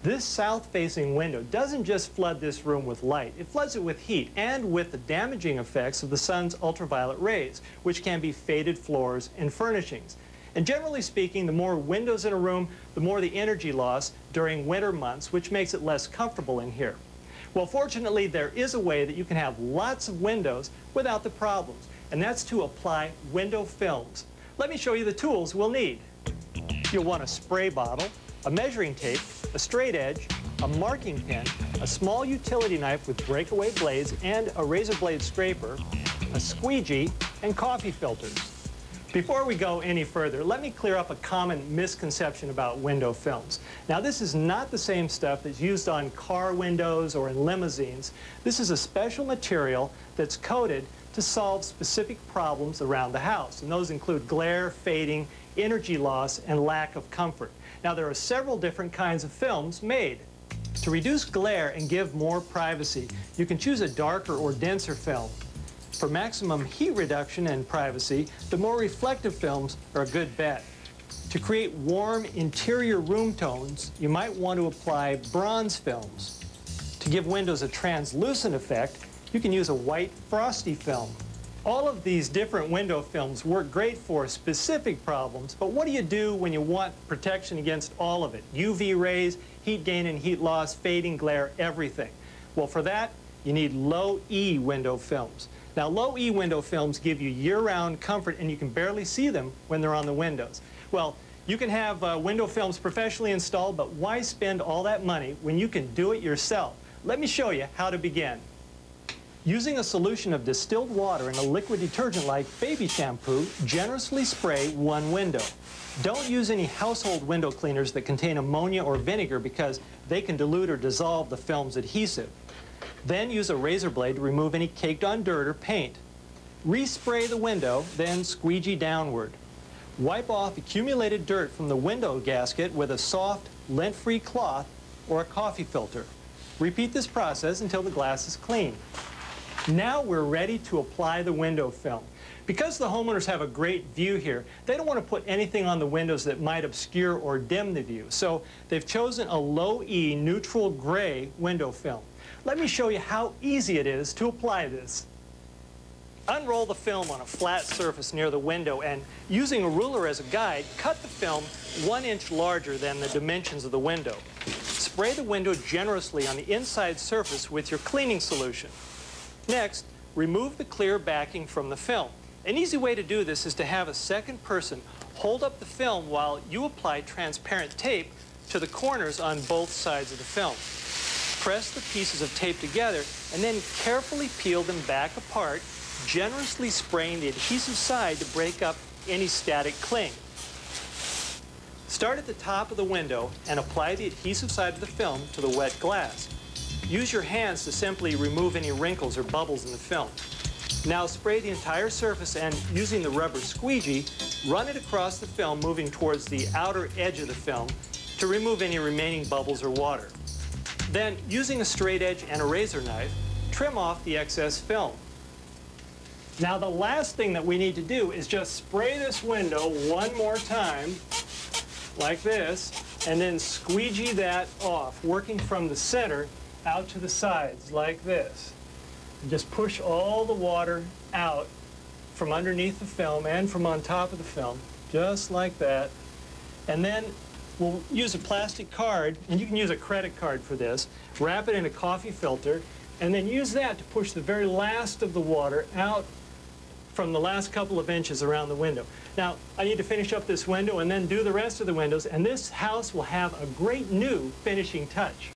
This south-facing window doesn't just flood this room with light, it floods it with heat and with the damaging effects of the sun's ultraviolet rays, which can be faded floors and furnishings. And generally speaking, the more windows in a room, the more the energy loss during winter months, which makes it less comfortable in here. Well, fortunately, there is a way that you can have lots of windows without the problems, and that's to apply window films. Let me show you the tools we'll need. You'll want a spray bottle, a measuring tape, a straight edge, a marking pen, a small utility knife with breakaway blades and a razor blade scraper, a squeegee, and coffee filters. Before we go any further, let me clear up a common misconception about window films. Now, this is not the same stuff that's used on car windows or in limousines. This is a special material that's coated to solve specific problems around the house, and those include glare, fading, energy loss, and lack of comfort. Now, there are several different kinds of films made. To reduce glare and give more privacy, you can choose a darker or denser film. For maximum heat reduction and privacy, the more reflective films are a good bet. To create warm interior room tones, you might want to apply bronze films. To give windows a translucent effect, you can use a white frosty film. All of these different window films work great for specific problems, but what do you do when you want protection against all of it? UV rays, heat gain and heat loss, fading, glare, everything. Well, for that, you need low-E window films. Now, low-E window films give you year-round comfort, and you can barely see them when they're on the windows. Well, you can have window films professionally installed, but why spend all that money when you can do it yourself? Let me show you how to begin. Using a solution of distilled water and a liquid detergent like baby shampoo, generously spray one window. Don't use any household window cleaners that contain ammonia or vinegar because they can dilute or dissolve the film's adhesive. Then use a razor blade to remove any caked-on dirt or paint. Respray the window, then squeegee downward. Wipe off accumulated dirt from the window gasket with a soft, lint-free cloth or a coffee filter. Repeat this process until the glass is clean. Now we're ready to apply the window film. Because the homeowners have a great view here, they don't want to put anything on the windows that might obscure or dim the view. So they've chosen a low-E neutral gray window film. Let me show you how easy it is to apply this. Unroll the film on a flat surface near the window and, using a ruler as a guide, cut the film 1 inch larger than the dimensions of the window. Spray the window generously on the inside surface with your cleaning solution. Next, remove the clear backing from the film. An easy way to do this is to have a second person hold up the film while you apply transparent tape to the corners on both sides of the film. Press the pieces of tape together and then carefully peel them back apart, generously spraying the adhesive side to break up any static cling. Start at the top of the window and apply the adhesive side of the film to the wet glass. Use your hands to simply remove any wrinkles or bubbles in the film. Now spray the entire surface and, using the rubber squeegee, run it across the film, moving towards the outer edge of the film to remove any remaining bubbles or water. Then, using a straight edge and a razor knife, trim off the excess film. Now, the last thing that we need to do is just spray this window one more time, like this, and then squeegee that off, working from the center out to the sides, like this. And just push all the water out from underneath the film and from on top of the film, just like that. And then we'll use a plastic card, and you can use a credit card for this, wrap it in a coffee filter, and then use that to push the very last of the water out from the last couple of inches around the window. Now, I need to finish up this window and then do the rest of the windows, and this house will have a great new finishing touch.